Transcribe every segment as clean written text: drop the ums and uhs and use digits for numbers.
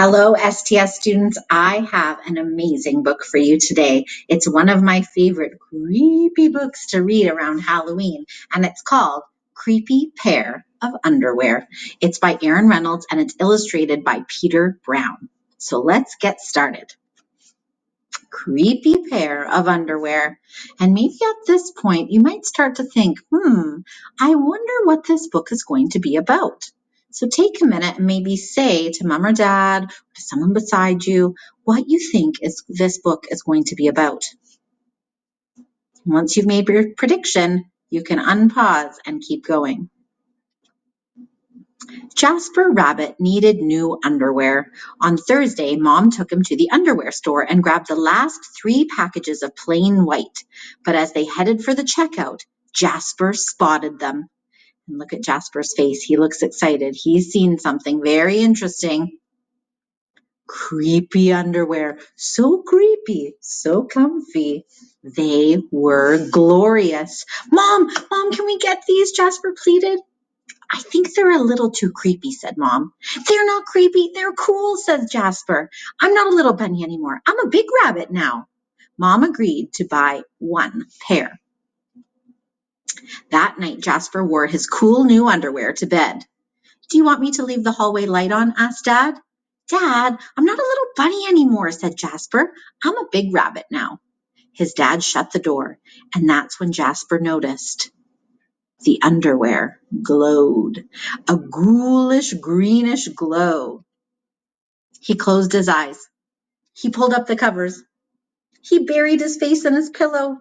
Hello, STS students. I have an amazing book for you today. It's one of my favorite creepy books to read around Halloween, and it's called Creepy Pair of Underwear. It's by Aaron Reynolds, and it's illustrated by Peter Brown. So let's get started. Creepy pair of underwear. And maybe at this point, you might start to think, I wonder what this book is going to be about. So take a minute and maybe say to mom or dad, or to someone beside you, what you think this book is going to be about. Once you've made your prediction, you can unpause and keep going. Jasper Rabbit needed new underwear. On Thursday, Mom took him to the underwear store and grabbed the last 3 packages of plain white. But as they headed for the checkout, Jasper spotted them. And look at Jasper's face. He looks excited. He's seen something very interesting. Creepy underwear. So creepy, so comfy. They were glorious. Mom, can we get these? Jasper pleaded. I think they're a little too creepy, said Mom. They're not creepy. They're cool, says Jasper. I'm not a little bunny anymore. I'm a big rabbit now. Mom agreed to buy 1 pair. That night, Jasper wore his cool new underwear to bed. Do you want me to leave the hallway light on? Asked Dad. Dad, I'm not a little bunny anymore, said Jasper. I'm a big rabbit now. His dad shut the door, and that's when Jasper noticed. The underwear glowed, a ghoulish greenish glow. He closed his eyes. He pulled up the covers. He buried his face in his pillow,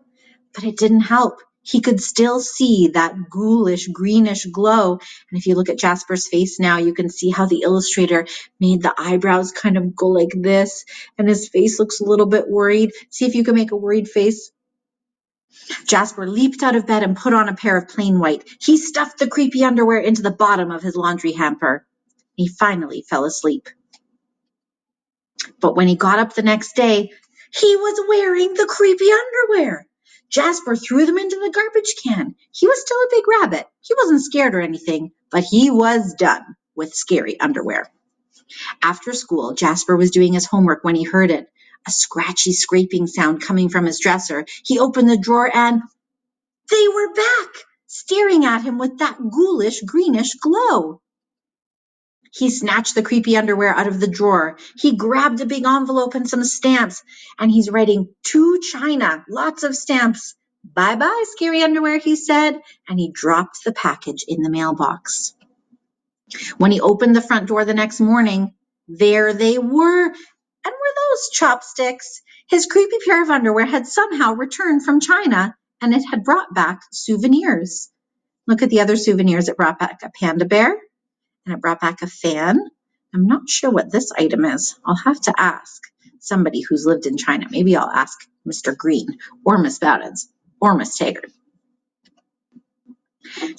but it didn't help. He could still see that ghoulish greenish glow. And if you look at Jasper's face now, you can see how the illustrator made the eyebrows kind of go like this, and his face looks a little bit worried. See if you can make a worried face. Jasper leaped out of bed and put on a pair of plain white. He stuffed the creepy underwear into the bottom of his laundry hamper. He finally fell asleep. But when he got up the next day, he was wearing the creepy underwear. Jasper threw them into the garbage can. He was still a big rabbit. He wasn't scared or anything, but he was done with scary underwear. After school, Jasper was doing his homework when he heard it. A scratchy scraping sound coming from his dresser. He opened the drawer and they were back, staring at him with that ghoulish greenish glow. He snatched the creepy underwear out of the drawer. He grabbed a big envelope and some stamps, and he's writing to China, lots of stamps. Bye-bye, scary underwear, he said, and he dropped the package in the mailbox. When he opened the front door the next morning, there they were. And were those chopsticks? His creepy pair of underwear had somehow returned from China, and it had brought back souvenirs. Look at the other souvenirs. It brought back a panda bear, and it brought back a fan. I'm not sure what this item is. I'll have to ask somebody who's lived in China. Maybe I'll ask Mr. Green or Miss Bowdens or Miss Taggart.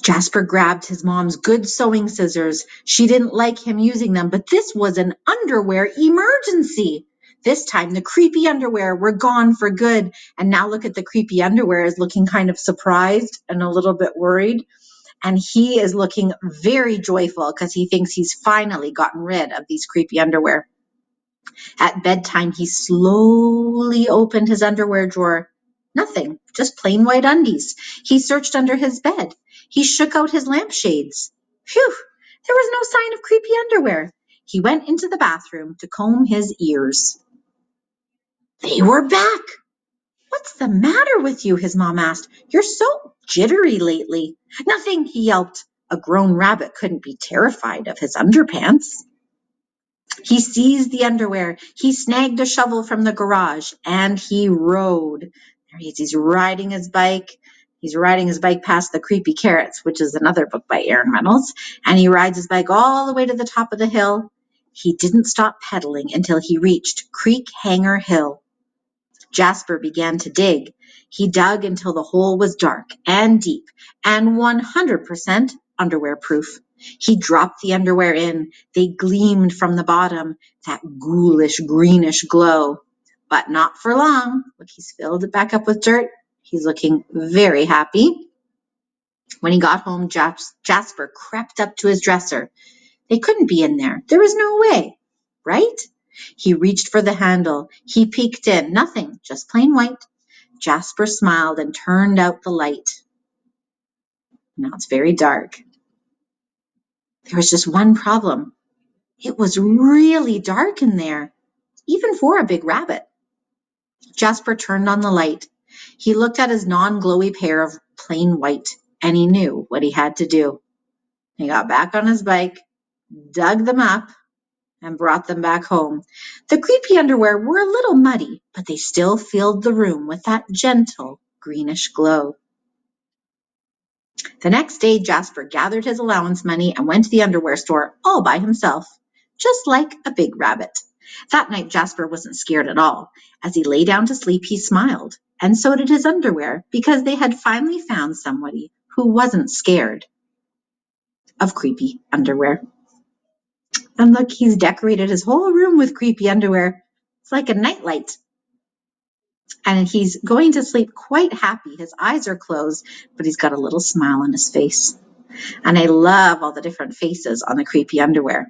Jasper grabbed his mom's good sewing scissors. She didn't like him using them, but this was an underwear emergency. This time, the creepy underwear were gone for good. And now look at the creepy underwear is looking kind of surprised and a little bit worried. And he is looking very joyful because he thinks he's finally gotten rid of these creepy underwear. At bedtime, he slowly opened his underwear drawer. Nothing, just plain white undies. He searched under his bed. He shook out his lampshades. Phew, there was no sign of creepy underwear. He went into the bathroom to comb his ears. They were back. What's the matter with you? His mom asked. You're so jittery lately. Nothing, he yelped. A grown rabbit couldn't be terrified of his underpants. He seized the underwear. He snagged a shovel from the garage, and he rode. There he is. He's riding his bike. He's riding his bike past the Creepy Carrots, which is another book by Aaron Reynolds, and he rides his bike all the way to the top of the hill. He didn't stop pedaling until he reached Creek Hanger Hill. Jasper began to dig. He dug until the hole was dark and deep and 100% underwear proof. He dropped the underwear in. They gleamed from the bottom, that ghoulish greenish glow. But not for long. Look, he's filled it back up with dirt. He's looking very happy. When he got home, Jasper crept up to his dresser. They couldn't be in there. There was no way. right? He reached for the handle. He peeked in. Nothing, just plain white. Jasper smiled and turned out the light. Now it's very dark. There was just one problem. It was really dark in there, even for a big rabbit. Jasper turned on the light. He looked at his non-glowy pair of plain white, and he knew what he had to do. He got back on his bike, dug them up, and brought them back home. The creepy underwear were a little muddy, but they still filled the room with that gentle greenish glow. The next day, Jasper gathered his allowance money and went to the underwear store all by himself, just like a big rabbit. That night, Jasper wasn't scared at all. As he lay down to sleep, he smiled, and so did his underwear, because they had finally found somebody who wasn't scared of creepy underwear. And look, he's decorated his whole room with creepy underwear. It's like a nightlight. And he's going to sleep quite happy. His eyes are closed, but he's got a little smile on his face. And I love all the different faces on the creepy underwear.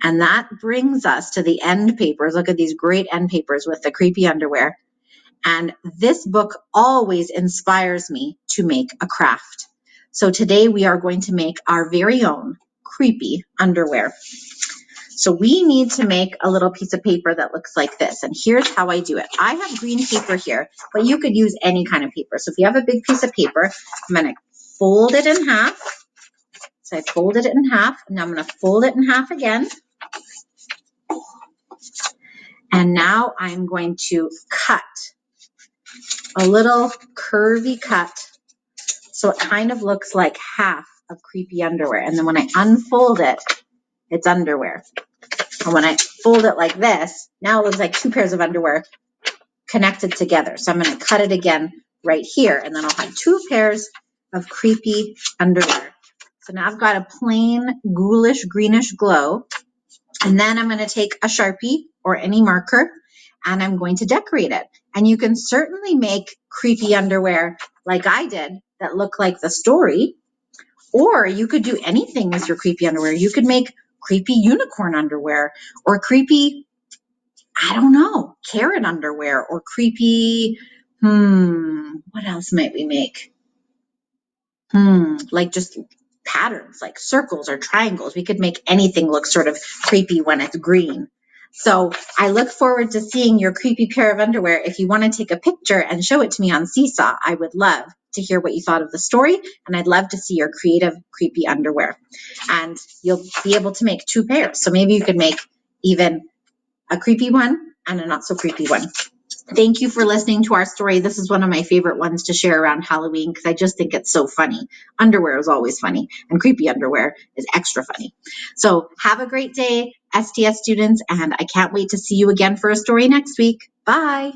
And that brings us to the end papers. Look at these great end papers with the creepy underwear. And this book always inspires me to make a craft. So today we are going to make our very own creepy underwear. So we need to make a little piece of paper that looks like this. And here's how I do it. I have green paper here, but you could use any kind of paper. So if you have a big piece of paper, I'm going to fold it in half. So I folded it in half, and now I'm going to fold it in half again. And now I'm going to cut a little curvy cut so it kind of looks like half of creepy underwear. And then when I unfold it, it's underwear. And when I fold it like this, now it looks like two pairs of underwear connected together. So I'm going to cut it again right here, and then I'll have two pairs of creepy underwear. So now I've got a plain ghoulish greenish glow. And then I'm going to take a Sharpie or any marker, and I'm going to decorate it. And you can certainly make creepy underwear like I did that look like the story, or you could do anything with your creepy underwear. You could make creepy unicorn underwear, or creepy, I don't know, carrot underwear, or creepy, what else might we make? Like just patterns, like circles or triangles. We could make anything look sort of creepy when it's green. So I look forward to seeing your creepy pair of underwear. If you want to take a picture and show it to me on Seesaw, I would love to hear what you thought of the story, and I'd love to see your creative creepy underwear. And you'll be able to make two pairs. So maybe you could make even a creepy one and a not so creepy one. Thank you for listening to our story. This is one of my favorite ones to share around Halloween because I just think it's so funny. Underwear is always funny, and creepy underwear is extra funny. So have a great day, STS students, and I can't wait to see you again for a story next week. Bye.